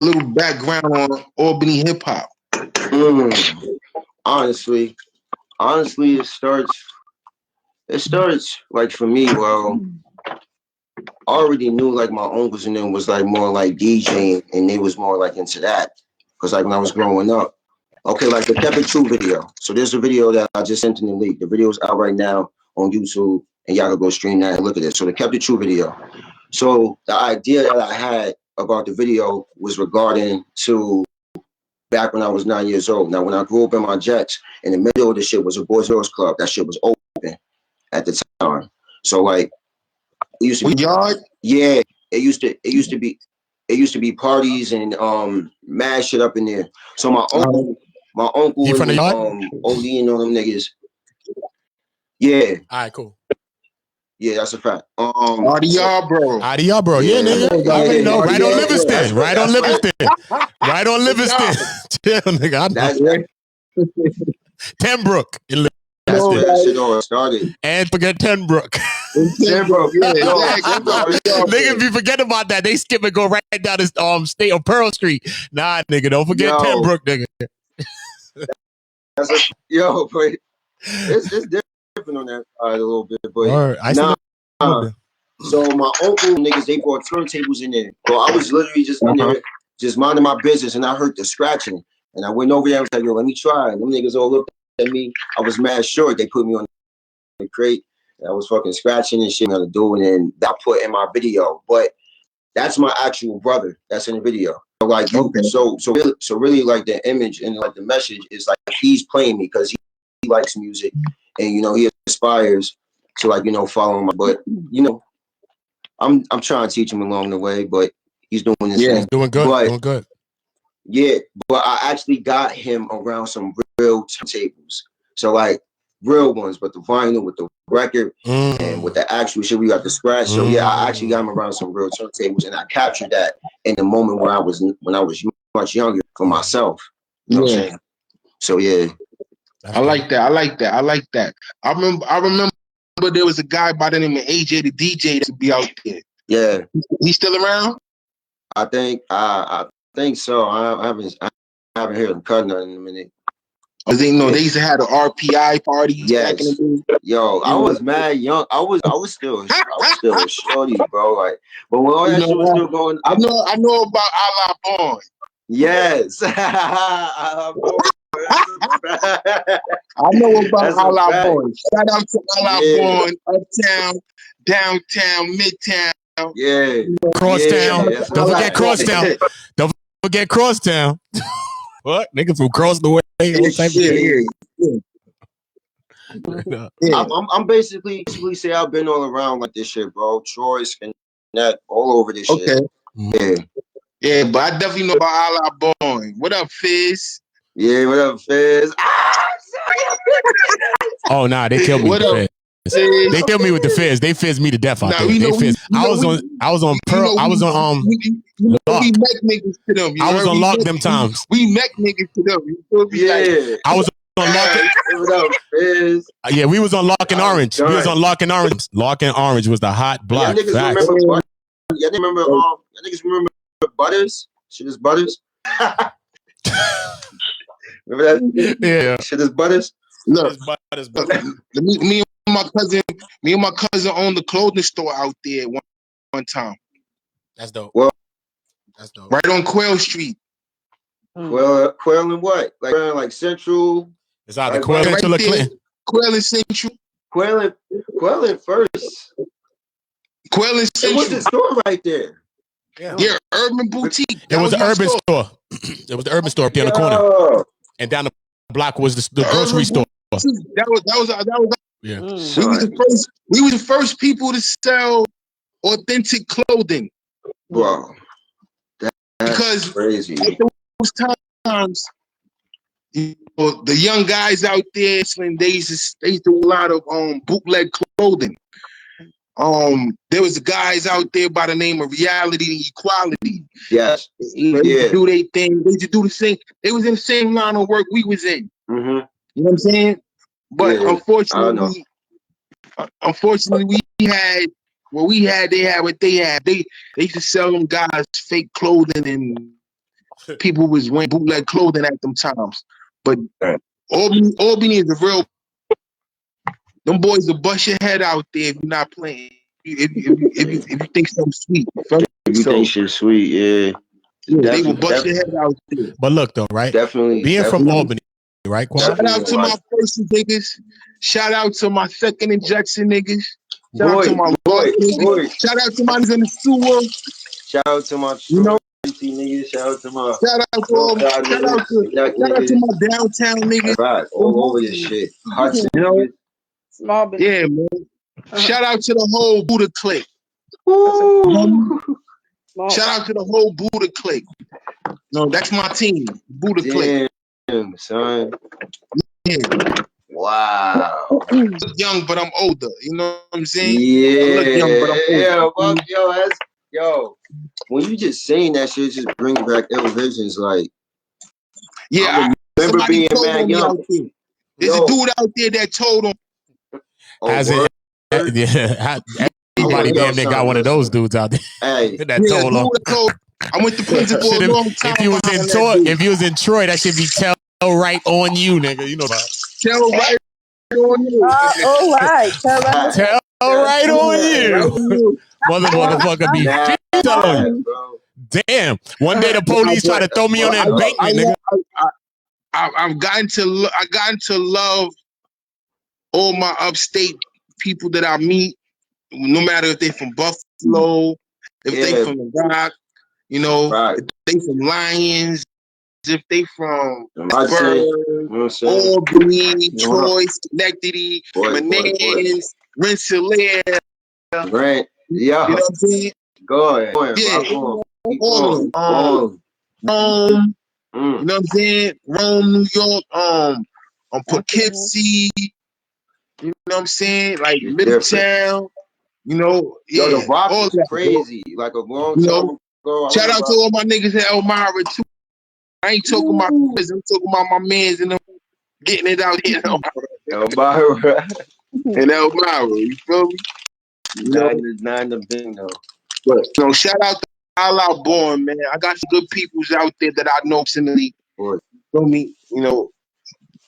little background on Albany hip hop? Honestly, it starts like for me. Well, I already knew like my uncles and them was like more like DJing, and they was more like into that. Cause like when I was growing up, okay, like the Kept It True video. So there's a video that I just sent in the leak. The video's out right now on YouTube, and y'all can go stream that and look at it. So the Kept It True video. So the idea that I had about the video was regarding to back when I was 9 years old. Now, when I grew up in my Jets, in the middle of the shit was a Boys and Girls Club. That shit was open at the time. So like, it used to be yard. Yeah, it used to be parties and mad shit up in there. So my uncle You from the yard? OD and all them niggas. Yeah. All right, cool. Yeah, that's a fact. RDR, bro. RDR, bro. Yeah, nigga. I already know. Right on Livingston. Right on Livingston. Right on Livingston. Chill, nigga. I know. Tenbrook. That's where that shit all started. And forget Tenbrook. Tenbrook, yeah. Nigga, if you forget about that, they skip and go right down this state of Pearl Street. Nah, nigga, don't forget Tenbrook, nigga. But it's different on that side a little bit, but so my uncle niggas, they brought turntables in there. So I was literally just in there, just minding my business, and I heard the scratching. And I went over there and was like, yo, let me try. And them niggas all looked at me. I was mad short. They put me on the crate. And I was fucking scratching and shit how to do. And then I put in my video. But that's my actual brother that's in the video. So like so really like the image and like the message is like he's playing me because he likes music and you know he aspires to like, you know, follow my, but you know, I'm trying to teach him along the way, but he's doing his thing. Doing good. Doing good. Yeah, but I actually got him around some real turntables. So like real ones, but the vinyl with the record and with the actual shit, we got the scratch. So yeah, I actually got him around some real turntables, and I captured that in the moment when I was much younger for myself. You know what I'm saying? So yeah. I like that. I remember there was a guy by the name of AJ the DJ to be out there. Yeah. He's still around? I think so. I haven't heard him cut nothing in a minute. They used to have the RPI parties back in the day. Yo, I was mad young. I was still a shorty, bro. Like, but when all that shit was still going, I know about A La Born. Yes. I know about A La Born. Shout out to A La Born, Uptown, Downtown, Midtown. Yeah. Crosstown. Don't forget Crosstown. Don't forget Crosstown. What? Nigga from across the way. I'm basically say I've been all around like this shit, bro. Troy, Skinnet, all over this shit. Yeah, but I definitely know about A La Born. What up, Fizz? Yeah, what up, Fizz? Oh nah, they killed me. What up? They killed me with the Fizz. They Fizz me to death out there. They Fizz. I was on Pearl. I was on Lock. We met niggas to them. I was on Lock them times. We met niggas to them. I was on Lock. Yeah, we was on Lock and Orange. We was on Lock and Orange. Lock and Orange was the hot block. Y'all niggas remember Butters? Shit is Butters. Remember that? Yeah. Shit is Butters. Look, me and my cousin owned the clothing store out there one time. That's dope. Well, that's dope. Right on Quail Street. Quail and what? Like Central. It's either Quail Central or Clinton. Quail and Central. Quail and First. Quail and Central. It was the store right there. Yeah, Urban Boutique. It was the Urban store. It was the Urban store up here on the corner. And down the block was the grocery store. That was yeah. We were the first people to sell authentic clothing. Wow. Because crazy. At those times, the young guys out there, they used to do a lot of bootleg clothing. There was guys out there by the name of Reality and Equality. Yes. They used to do their thing. They used to do the same. They was in the same line of work we was in. Mm-hmm. You know what I'm saying? But unfortunately, we had what we had. They had what they had. They used to sell them guys fake clothing and people was wearing bootleg clothing at them times. But Albany is a real. Them boys will bust your head out there if you're not playing. If you think something sweet, you feel me? If you think shit sweet, yeah. They will bust your head out there. But look though, right? Definitely. Being from Albany, right? Shout out to my first niggas. Shout out to my second injection niggas. Shout out to my niggas. Shout out to my niggas in the sewer. Shout out to my niggas. Shout out to my shout out to my downtown niggas. Right, all over this shit. Hudson, you know? Small business. Yeah, man. Shout out to the whole Buddha clique. Shout out to the whole Buddha clique. No, that's my team. Buddha clique. Damn, son. Yeah. Wow. I'm young, but I'm older. You know what I'm saying? Yeah. I look young, but I'm older. Yo, when you just saying that shit, just brings back ill visions. Like, yeah, I remember being mad young. There's a dude out there that told him. Everybody damn near got one of those dudes out there. Hey, that told him. I went to prison for a long time. If you was in Troy, that should be tell right on you, nigga. You know about tell right on you. All right, tell right on you. Motherfucker be telling. Damn. One day the police try to throw me on that embankment, nigga. I've gotten to love all my upstate people that I meet, no matter if they from Buffalo, if they from the Rock, you know, if they from Lions, if they from Pittsburgh, Albany, Troy, Schenectady, Menands, Rensselaer, Grant, yeah, you know what I'm saying? Go ahead. Yeah, all of them. Rome, you know what I'm saying? Rome, New York, Poughkeepsie, you know what I'm saying? Like Middletown, you know. Yeah, yo, the Rock was crazy. Like a long time ago. Shout out to all my niggas in Elmira too. I ain't talking about this. I'm talking about my mans and them getting it out here in Elmira. In Elmira, you feel me? Not in the thing though. But so shout out to all out born, man. I got some good peoples out there that I know personally. Feel me? You know,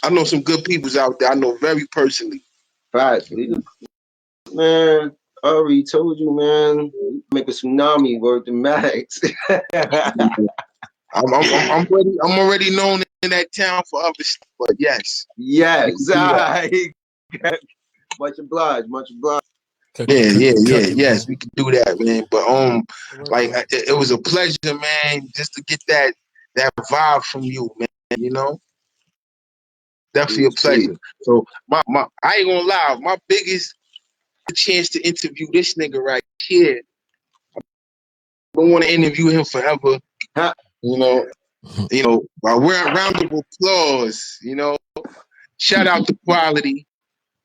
I know some good peoples out there. I know very personally. Right, man. I already told you, man. Make a tsunami worth the max. I'm ready. I'm already known in that town for other stuff. But yes. Much obliged. Yes, we can do that, man. But like it was a pleasure, man, just to get that vibe from you, man. You know, definitely a pleasure. So my I ain't gonna lie, my biggest chance to interview this nigga right here. I don't want to interview him forever. You know. While we're at round of applause, you know, shout out to Qualiti.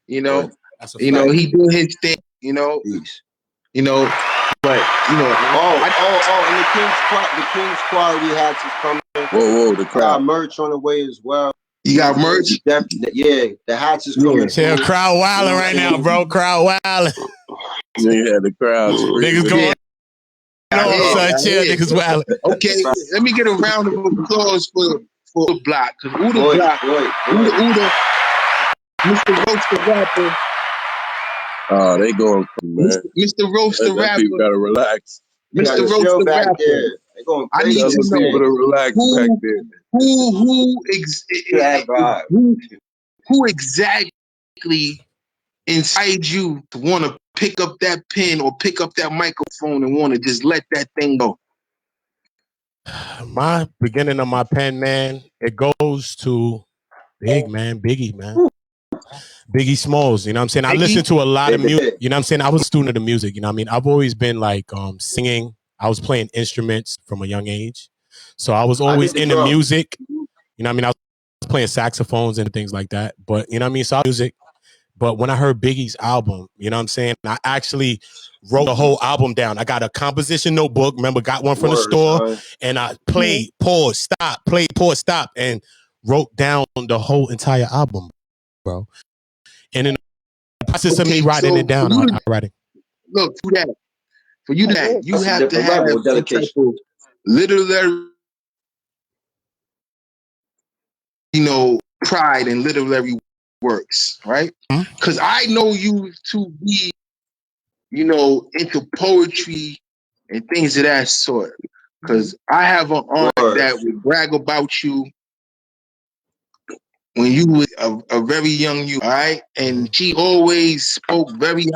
You know, he do his thing. You know, but you know, and the King's Quality hats is coming. Whoa, the crowd merch on the way as well. You got merch? Yeah, the hats is coming. Yeah, crowd wilding right now, bro. Crowd wilding. Yeah, the crowd. Niggas going. Niggas wilding. Okay, let me get a round of applause for the block, because Uda Block, Uda, Mr. Roast the Rapper. Oh, they going, man. Mr. Roast the Rapper. You gotta relax. Mr. Roast the Rapper. I need to know to relax back there. Who exactly inside you to want to pick up that pen or pick up that microphone and want to just let that thing go? My beginning of my pen, man, it goes to Biggie, man. Biggie Smalls, you know what I'm saying? I listen to a lot of music, you know what I'm saying? I was a student of music, you know what I mean? I've always been like singing. I was playing instruments from a young age. So I was always into music. You know what I mean? I was playing saxophones and things like that. But, you know what I mean? So I was music. But when I heard Biggie's album, you know what I'm saying? I actually wrote the whole album down. I got a composition notebook. Remember, got one from the store. And I played, pause, stop, play, pause, stop. And wrote down the whole entire album, bro. And in the process of me writing it down, I writing. Look, for you that, you have to have some type of literary pride in literary works, right? Because I know you to be, you know, into poetry and things of that sort. Because I have an aunt that would brag about you when you were a very young you, all right? And she always spoke very